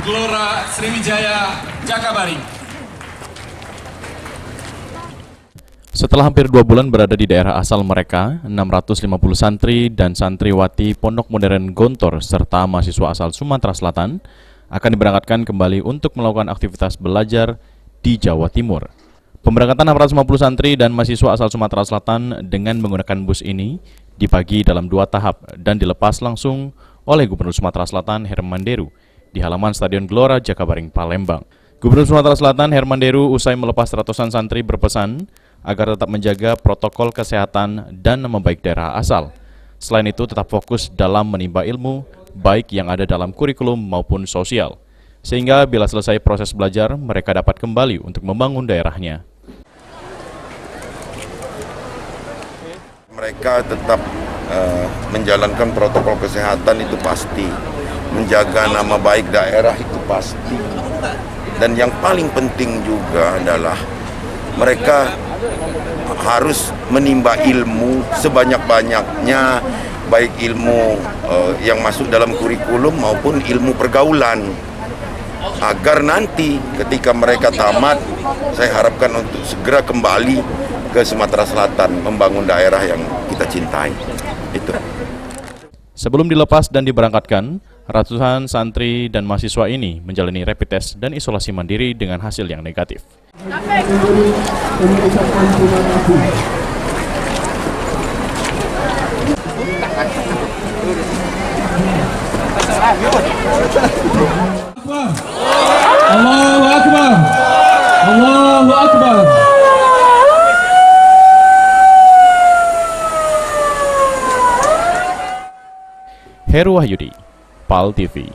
Gelora Sriwijaya Jakabaring. Setelah hampir 2 bulan berada di daerah asal mereka, 650 santri dan santriwati Pondok Modern Gontor serta mahasiswa asal Sumatera Selatan akan diberangkatkan kembali untuk melakukan aktivitas belajar di Jawa Timur. Pemberangkatan 650 santri dan mahasiswa asal Sumatera Selatan dengan menggunakan bus ini dibagi dalam 2 tahap dan dilepas langsung oleh Gubernur Sumatera Selatan Herman Deru di halaman Stadion Gelora Jakabaring, Palembang. Gubernur Sumatera Selatan Herman Deru usai melepas ratusan santri berpesan agar tetap menjaga protokol kesehatan dan nama baik daerah asal. Selain itu, tetap fokus dalam menimba ilmu, baik yang ada dalam kurikulum maupun sosial. Sehingga bila selesai proses belajar, mereka dapat kembali untuk membangun daerahnya. Mereka tetap menjalankan protokol kesehatan itu pasti. Menjaga nama baik daerah itu pasti. Dan yang paling penting juga adalah mereka harus menimba ilmu sebanyak-banyaknya, baik ilmu yang masuk dalam kurikulum maupun ilmu pergaulan. Agar nanti ketika mereka tamat, saya harapkan untuk segera kembali ke Sumatera Selatan, membangun daerah yang kita cintai. Itu. Sebelum dilepas dan diberangkatkan, ratusan santri dan mahasiswa ini menjalani rapid test dan isolasi mandiri dengan hasil yang negatif. Allahu Akbar. Allahu Akbar. Heru Wahyudi, PAL TV.